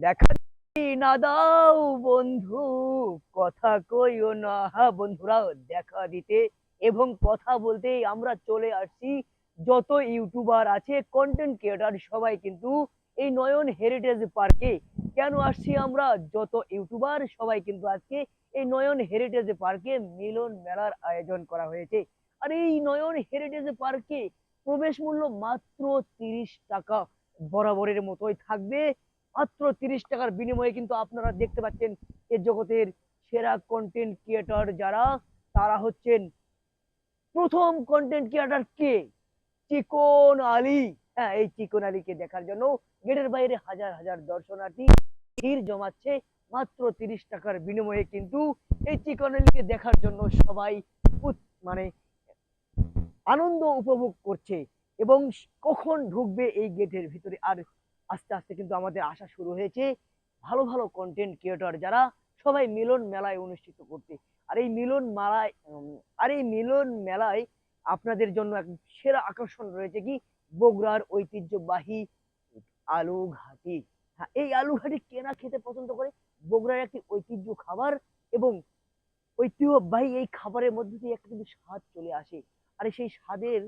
দেখা না দাও বন্ধু, কথা কইও না। হ্যাঁ বন্ধুরা, দেখা দিতে এবং কথা বলতে আমরা চলে আসছি। যত ইউটিউবার আছে, কন্টেন্ট ক্রিয়েটার, সবাই কিন্তু এই নয়ন হেরিটেজ পার্কে কেন আসছি আমরা? যত ইউটিউবার সবাই কিন্তু আজকে এই নয়ন হেরিটেজ পার্কে মিলন মেলার আয়োজন করা হয়েছে। আর এই নয়ন হেরিটেজ পার্কে প্রবেশ মূল্য মাত্র 30 টাকা, বরাবরের মতোই থাকবে। মাত্র 30 টাকার বিনিময়ে কিন্তু আপনারা দেখতে পাচ্ছেন এ জগতের সেরা কন্টেন্ট ক্রিয়েটর যারা, তারা হচ্ছেন প্রথম কন্টেন্ট ক্রিয়েটর কে? চিকন আলী। হ্যাঁ, এই চিকন আলীকে দেখার জন্য গেটের বাইরে হাজার হাজার দর্শনার্থী ভিড় জমাচ্ছে। মাত্র 30 টাকার বিনিময়ে কিন্তু এই চিকন আলীকে দেখার জন্য সবাই মানে আনন্দ উপভোগ করছে। এবং কখন ঢুকবে এই গেটের ভিতরে, আর আস্তে আস্তে কিন্তু আমাদের আসা শুরু হয়েছে ভালো ভালো কন্টেন্ট ক্রিয়েটর যারা সবাই মিলন মেলায় অনুষ্ঠিত করতে। আর এই মিলন মেলায় আপনাদের জন্য এক সেরা আকর্ষণ রয়েছে কি? বগুড়ার ঐতিহ্যবাহী আলু ঘাটি। হ্যাঁ, এই আলু ঘাটি কেনা খেতে পছন্দ করে? বগুড়ার একটি ঐতিহ্য খাবার, এবং ঐতিহ্যবাহী এই খাবারের মধ্যে দিয়ে একটা কিন্তু স্বাদ চলে আসে। আর সেই স্বাদের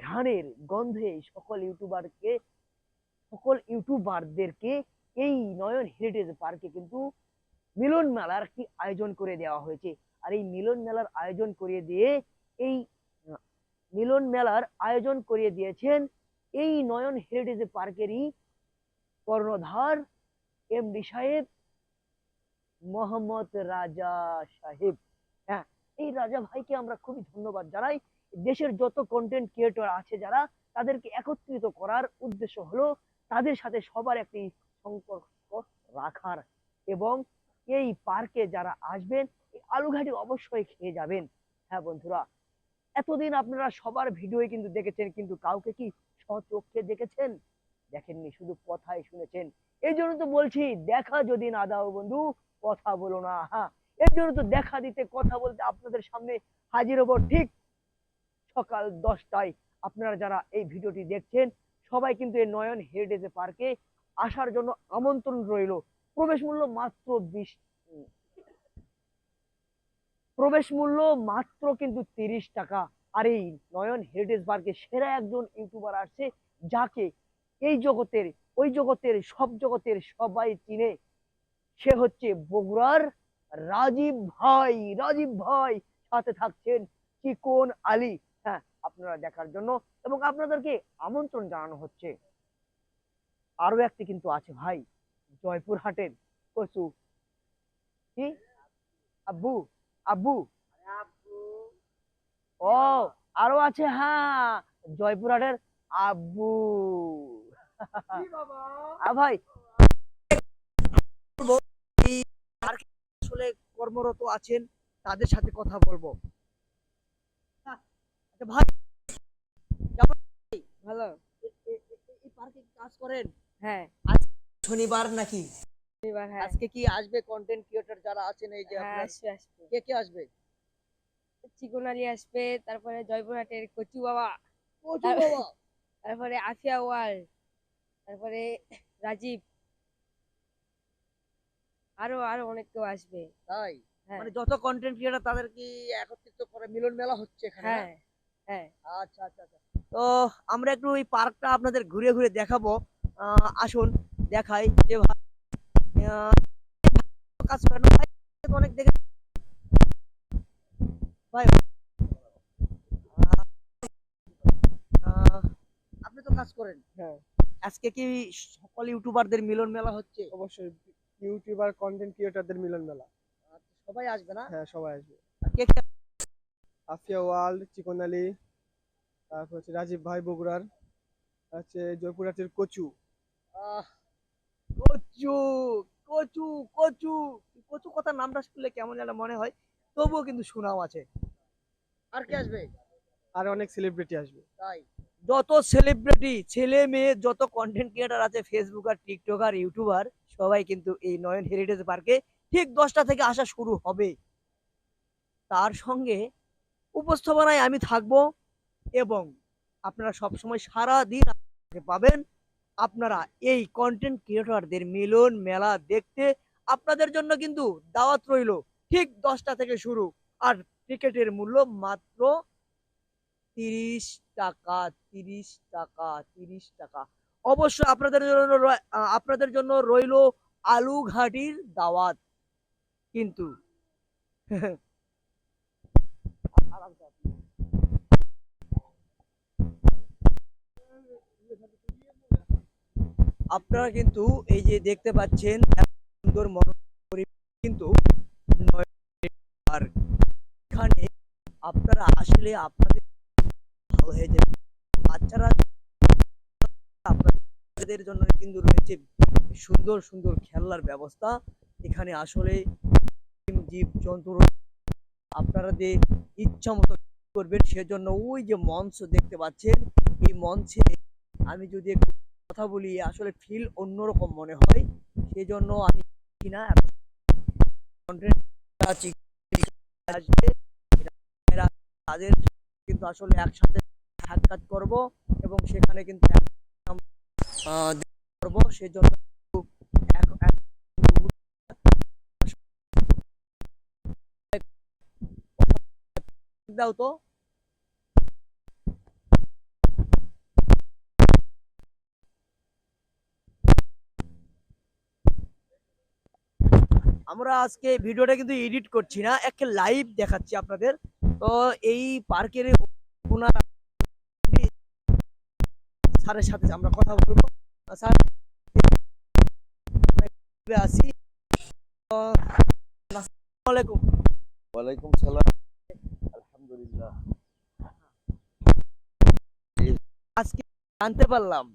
ঘ্রাণের গন্ধে সকল ইউটিউবারদেরকে এই নয়ন হেরিটেজ পার্কে কিন্তু মিলন মেলার একটি আয়োজন করে দেওয়া হয়েছে। আর এই মিলন মেলার আয়োজন করিয়ে দিয়ে এই মিলন মেলার আয়োজন করিয়ে দিয়েছেন এই নয়ন হেরিটেজ পার্কেরই কর্ণধার এমডি সাহেব, মোহাম্মদ রাজা সাহেব। হ্যাঁ, এই রাজা ভাইকে আমরা খুবই ধন্যবাদ জানাই। দেশের যত কন্টেন্ট ক্রিয়েটর আছে যারা, তাদেরকে একত্রিত করার উদ্দেশ্য হলো তাদের সাথে সবার একটি সম্পর্ক রাখার। এবং এই পার্কে যারা আসবেন, এই আলুঘাটি অবশ্যই খেয়ে যাবেন। হ্যাঁ বন্ধুরা, এতদিন আপনারা সবার ভিডিওই কিন্তু দেখেছেন, কিন্তু কাউকে কি স্বচক্ষে দেখেছেন? দেখেননি, শুধু কথাই শুনেছেন। এই জন্য তো বলছি, দেখা যদি না দাও বন্ধু, কথা বলো না। হ্যাঁ, এই জন্য তো দেখা দিতে কথা বলতে আপনাদের সামনে হাজির হবো ঠিক সকাল 10টায়। আপনারা যারা এই ভিডিওটি দেখছেন, সবাই কিন্তু এই নয়ন হেরিটেজ পার্কে আসার জন্য আমন্ত্রণ রইল। প্রবেশ মূল্য মাত্র 20, প্রবেশ মূল্য মাত্র কিন্তু 30 টাকা। আর এই নয়ন হেরিটেজ পার্কে সেরা একজন ইউটিউবার আসছে, যাকে এই জগতের, ওই জগতের, সব জগতের সবাই চিনে। সে হচ্ছে বগুড়ার রাজীব ভাই। রাজীব ভাই সাথে থাকছেন চিকন আলী। হ্যাঁ, আপনারা দেখার জন্য এবং আপনাদেরকে আমন্ত্রণ জানানো হচ্ছে। আরো একটি কিন্তু আছে ভাই, জয়পুর হাটের কচু। কি? আব্বু? আব্বু? ও, আরো আছে, হ্যাঁ, জয়পুরহাটের আব্বু। ভাই, আসলে কর্মরত আছেন, তাদের সাথে কথা বলবো। আচ্ছা ভাই, কেমন? ভালো। এই পার্কে কাজ করেন? হ্যাঁ। আজ শনিবার নাকি? শনিবার, হ্যাঁ। আজকে কি আসবে কন্টেন্ট ক্রিয়েটর যারা আছেন, এই যে হ্যাঁ, আপনার আসবে আসবে। কে কে আসবে? চিকনালি আসবে, তারপরে জয়পুরহাটের কচু বাবা, কচু তার- বাবা। তারপরে আফিয়া ওয়ার্ল্ড, তারপরে রাজীব, আরো আরো অনেক কেউ আসবে। তাই? হ্যাঁ মানে যত কন্টেন্ট ক্রিয়েটর তাদের কি একত্রিত করে মিলন মেলা হচ্ছে এখানে, হ্যাঁ হ্যাঁ? হ্যাঁ। আচ্ছা আচ্ছা আচ্ছা। তো আমরা একটু এই পার্কটা আপনাদের ঘুরে ঘুরে দেখাবো। আসুন দেখাই যে ভাই আহ, কাজ করেন ভাই, তো অনেক দেখে ভাই। আহ, আপনি তো কাজ করেন। হ্যাঁ, আজকে কি সকল ইউটিউবারদের মিলন মেলা হচ্ছে? অবশ্যই ইউটিউবার কন্টেন্ট ক্রিয়েটরদের মিলন মেলা। আচ্ছা, সবাই আসবে না? হ্যাঁ, সবাই আসবে। আর কে কে? আফিয়া ওয়ার্ল্ড, চিকন আলী, তারপর হচ্ছে রাজীব ভাই বগুড়ার, হচ্ছে জয়পুরহাটের কচু। আহ, কচু, কচু, কচু। কচু কথার নামটা শুনলে কেমন যেন মনে হয়, তবুও কিন্তু সুনাম আছে। আর কে আসবে? আর অনেক সেলিব্রিটি আসবে। তাই? যত সেলিব্রিটি, ছেলে মেয়ে, যত কন্টেন্ট ক্রিয়েটার আছে, ফেসবুক আর টিকটক আর ইউটিউবার, সবাই কিন্তু এই নয়ন হেরিটেজ পার্কে ঠিক 10টা থেকে আসা শুরু হবে। তার সঙ্গে উপস্থাপনায় আমি থাকবো, এবং আপনারা সব সময় সারা দিন আমাকে পাবেন। আপনারা এই কন্টেন্ট ক্রিয়েটরদের মিলন মেলা দেখতে আপনাদের জন্য কিন্তু দাওয়াত রইলো। ঠিক 10টা থেকে শুরু। আর টিকেটের মূল্য মাত্র 30 টাকা। 30 টাকা, 30 টাকা। অবশ্যই আপনাদের জন্য রইলো আলু ঘাটির দাওয়াত কিন্তু। আপনারা কিন্তু এই যে দেখতে পাচ্ছেন এত সুন্দর পরিবেশ কিন্তু আর এখানে আপনারা আসলে আপনাদের ভালো হয়ে যাবে। বাচ্চারা আপনাদের জন্য কিন্তু রয়েছে সুন্দর সুন্দর খেলনার ব্যবস্থা। এখানে আসলে জীব জন্তু আপনারা যে ইচ্ছা মতো করবেন সেজন্য ওই যে মঞ্চ দেখতে পাচ্ছেন, এই মঞ্চে আমি যদি একটু কথা বলি আসলে ফিল অন্যরকম মনে হয়। সেজন্য আমি কিনা কন্টেন্ট আসবে এরা তাদের কিন্তু আসলে একসাথে সাক্ষাৎ করব এবং সেখানে কিন্তু করব সেজন্য দাও তো। আমরা আজকে ভিডিওটা কিন্তু এডিট করছি না, একটা লাইভ দেখাচ্ছি আপনাদের। তো এই পার্কের ওনার স্যারের সাথে আমরা কথা বলবো। স্যার আছি। আসসালামু আলাইকুম। ওয়ালাইকুম সালাম। আলহামদুলিল্লাহ। আজকে জানতে পারলাম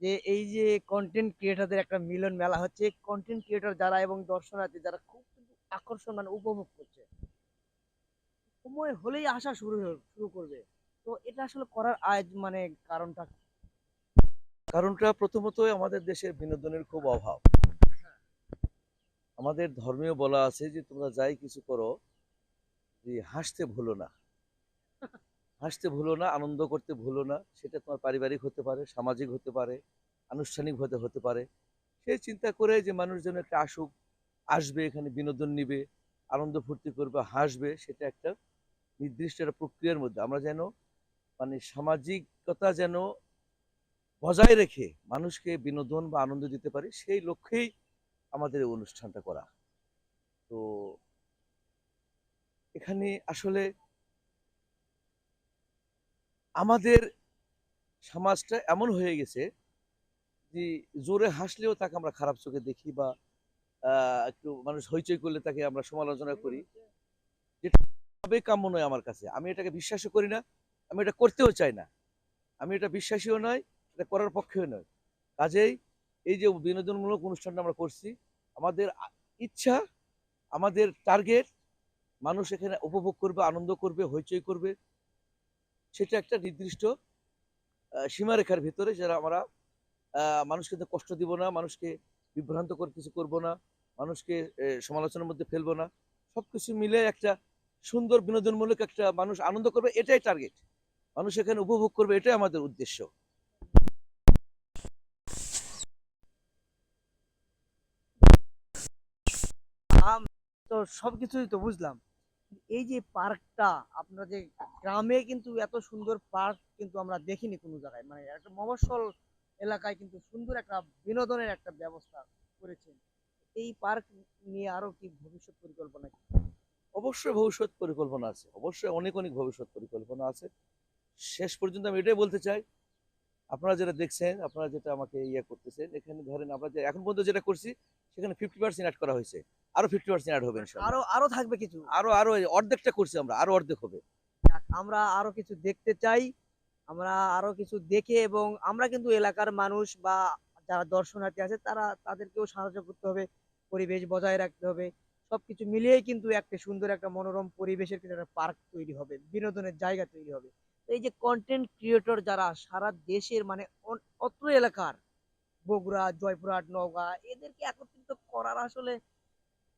যে এই যে কন্টেন্ট ক্রিয়েটরদের একটা মিলন মেলা হচ্ছে। কন্টেন্ট ক্রিয়েটর যারা এবং দর্শনার্থী যারা খুব কিন্তু আকর্ষণ মানে উপভোগ করছে, সময় হলেই আসা শুরু করবে। তো এটা আসলে করার মানে কারণটা কি? কারণটা প্রথমত আমাদের দেশের বিনোদনের খুব অভাব। আমাদের ধর্মীয় বলা আছে যে তোমরা যাই কিছু করো যে হাসতে ভুলো না, হাসতে ভুলো না, আনন্দ করতে ভুলো না। সেটা তোমার পারিবারিক হতে পারে, সামাজিক হতে পারে, আনুষ্ঠানিক হতে পারে। সেই চিন্তা করে যে মানুষজন একটা আসুক, আসবে এখানে বিনোদন নিবে, আনন্দ ফুর্তি করবে, হাসবে, সেটা একটা নির্দিষ্ট একটা প্রক্রিয়ার মধ্যে আমরা যেন মানে সামাজিকতা যেন বজায় রেখে মানুষকে বিনোদন বা আনন্দ দিতে পারি, সেই লক্ষ্যেই আমাদের এই অনুষ্ঠানটা করা। তো এখানে আসলে আমাদের সমাজটা এমন হয়ে গেছে যে জোরে হাসলেও তাকে আমরা খারাপ চোখে দেখি, বা একটু মানুষ হইচই করলে তাকে আমরা সমালোচনা করি, যেটা ভাবে কাম্য নয় আমার কাছে। আমি এটাকে বিশ্বাসও করি না, আমি এটা করতেও চাই না। আমি এটা বিশ্বাসীও নয়, এটা করার পক্ষেও নয়। কাজেই এই যে বিনোদনমূলক অনুষ্ঠানটা আমরা করছি, আমাদের ইচ্ছা, আমাদের টার্গেট মানুষ এখানে উপভোগ করবে, আনন্দ করবে, হইচই করবে। সেটা একটা নির্দিষ্ট সীমারেখার ভিতরে, যারা আমরা মানুষকে তো কষ্ট দিব না, মানুষকে বিভ্রান্ত করে কিছু করব না, মানুষকে সমালোচনার মধ্যে ফেলবো না। সবকিছু মিলে একটা সুন্দর বিনোদনমূলক একটা মানুষ আনন্দ করবে, এটাই টার্গেট। মানুষ এখানে উপভোগ করবে, এটাই আমাদের উদ্দেশ্য। আম- তো সবকিছুই তো বুঝলাম। এই যে পার্কটা আপনারা যে গ্রামে কিন্তু এত সুন্দর পার্ক কিন্তু আমরা দেখিনি কোনো জায়গায়, মানে একটা মফস্বল এলাকায় কিন্তু সুন্দর একটা বিনোদনের একটা ব্যবস্থা করেছেন। এই পার্ক নিয়ে আরো কি ভবিষ্যৎ পরিকল্পনা কি? অবশ্যই ভবিষ্যৎ পরিকল্পনা আছে, অবশ্যই অনেক অনেক ভবিষ্যৎ পরিকল্পনা আছে। শেষ পর্যন্ত আমি এটাই বলতে চাই, আপনারা যেটা দেখছেন, আপনারা যেটা আমাকে ইয়ে করতেছেন, এখানে ধরেন আমরা যে এখন পর্যন্ত যেটা করছি সেখানে 50% অ্যাড করা হয়েছে, আরো 50% অ্যাড হবে ইনশাল্লাহ। আরো আরো থাকবে কিছু? আরো আরো অর্ধেকটা করছি আমরা, আরো অর্ধেক হবে। যাক, আমরা আরো কিছু দেখতে চাই। আমরা আরো কিছু দেখে এবং আমরা কিন্তু এলাকার মানুষ বা যারা দর্শনার্থী আছে তারা তাদেরকেও সাহায্য করতে হবে, পরিবেশ বজায় রাখতে হবে। সবকিছু মিলিয়েই কিন্তু একটা সুন্দর একটা মনোরম পরিবেশের কিন্তু একটা পার্ক তৈরি হবে, বিনোদনের জায়গা তৈরি হবে। তো এই যে কন্টেন্ট ক্রিয়েটর যারা সারা দেশের মানে অত্র এলাকার বগুড়া, জয়পুরহাট, নওগাঁ এদেরকে একত্রিত করার আসলে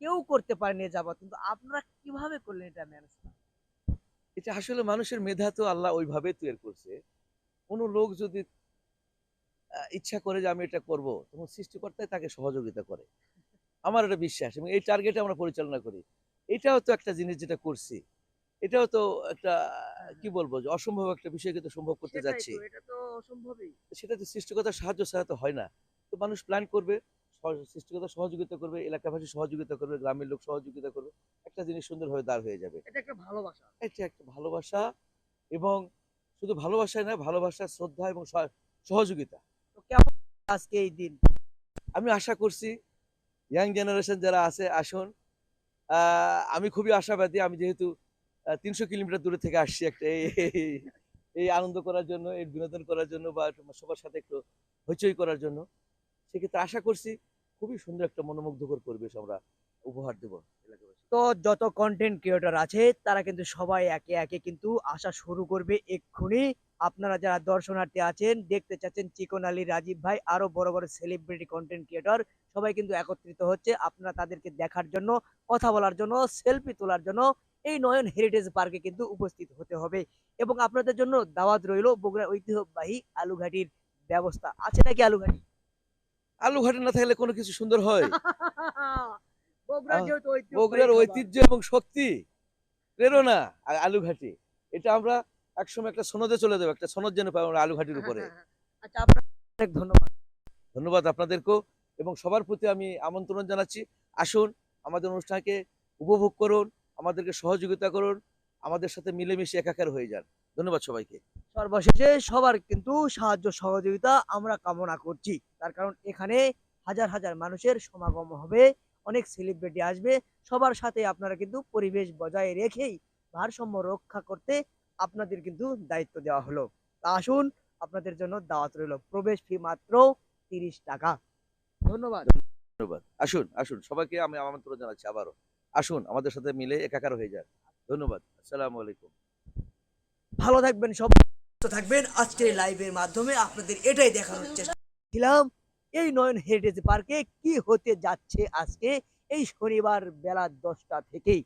কেউ করতে পারেনি এ যাবত, কিন্তু আপনারা কিভাবে করলেন এটা ম্যানেজ? এটা আসলে মানুষের মেধা তো আল্লাহ ওইভাবে তৈরি করছে। কোনো লোক যদি ইচ্ছা করে যে আমি এটা করব, তখন সৃষ্টিকর্তাই তাকে সহযোগিতা করে। আমার এটা বিশ্বাস এবং এই টার্গেটে আমরা পরিচালনা করি। এটাও তো একটা জিনিস যেটা করছি। এটাও তো একটা কি বলবো যে অসম্ভব একটা বিষয় কিন্তু সম্ভব করতে সেটাই যাচ্ছি। তো, এটা তো অসম্ভবই। সেটা তো সৃষ্টিকর্তার সাহায্য ছাড়া তো হয় না। তো মানুষ প্ল্যান করবে, সৃষ্টিকর্তা সহযোগিতা করবে, এলাকাবাসী সহযোগিতা করবে, গ্রামের লোক সহযোগিতা করবে। একটা জিনিস সুন্দরভাবে দাঁড় হয়ে যাবে। এটা একটা ভালোবাসা। এটা একটা ভালোবাসা এবং শুধু ভালোবাসাই না, ভালোবাসা, শ্রদ্ধা এবং সহযোগিতা। তো কেমন আজকে এই দিন? আমি আশা করছি ইয়াং জেনারেশন যারা আছে আসুন। আমি খুবই আশাবাদী। আমি যেহেতু ৩০০ কিলোমিটার দূরে থেকে আসছি একটা এই আনন্দ করার জন্য, এই বিনোদন করার জন্য বা সবার সাথে একটু হইচই করার জন্য। সেক্ষেত্রে আশা করছি খুবই সুন্দর একটা মনোমুগ্ধকর পরিবেশ আমরা উপহার দেব এলাকাবাসী। তো যত কন্টেন্ট ক্রিয়েটর আছে তারা কিন্তু সবাই একে একে কিন্তু আসা শুরু করবে এক্ষুনি। আপনারা যারা দর্শনার্থী আছেন, দেখতে চাচ্ছেন চিকন আলী, রাজীব ভাই, আরো বড় বড় সেলিব্রিটি কন্টেন্ট ক্রিয়েটর সবাই কিন্তু একত্রিত হচ্ছে আপনারা তাদেরকে দেখার জন্য, কথা বলার জন্য, সেলফি তোলার জন্য এই নয়ন হেরিটেজ পার্কে কিন্তু উপস্থিত হতে হবে। এবং আপনাদের জন্য দাওয়াত রইল বগুড়া ঐতিহ্যবাহী আলুঘাটির ব্যবস্থা আছে নাকি আলুঘাটি? আলু ঘাটে না থাকলে কোনো কিছু সুন্দর হয়? বগুড়ার আহ, যেহেতু ঐতিহ্যবাহী বগুড়ার খাবার। ঐতিহ্য এবং শক্তি, প্রেরণা আলু ঘাটি। এটা আমরা একসময় একটা সনদে চলে যাবো, একটা সনদ যেন পাবো আমরা আলু ঘাটির উপরে। আচ্ছা, আপনার অনেক ধন্যবাদ। ধন্যবাদ আপনাদেরকেও এবং সবার প্রতি আমি আমন্ত্রণ জানাচ্ছি। আসুন, আমাদের অনুষ্ঠানকে উপভোগ করুন, আমাদেরকে সহযোগিতা করুন, আমাদের সাথে মিলেমিশে একাকার হয়ে যান। ধন্যবাদ সবাইকে। সর্বশেষে সবার কিন্তু সাহায্য সহযোগিতা আমরা কামনা করছি। তার কারণ এখানে হাজার হাজার মানুষের সমাগম হবে, অনেক সেলিব্রিটি আসবে। সবার সাথে আপনারা কিন্তু পরিবেশ বজায় রেখেই ভারসাম্য রক্ষা করতে আপনাদের কিন্তু দায়িত্ব দেওয়া হলো। তা আসুন, আপনাদের জন্য দাওয়াত রইল। প্রবেশ ফি মাত্র 30 টাকা। ধন্যবাদ। ধন্যবাদ। আসুন, আসুন, সবাইকে আমি আমন্ত্রণ জানাচ্ছি আবারও। আসুন, আমাদের সাথে মিলে একাকার হয়ে যান। ধন্যবাদ। আসসালামু আলাইকুম। ভালো থাকবেন, সবাই সুস্থ থাকবেন। আজকের লাইভের মাধ্যমে আপনাদের এটাই দেখানোর চেষ্টা ছিলাম এই নয়ন হেরিটেজ পার্কে কি হতে যাচ্ছে আজকে এই শনিবার বেলা 10টা থেকেই।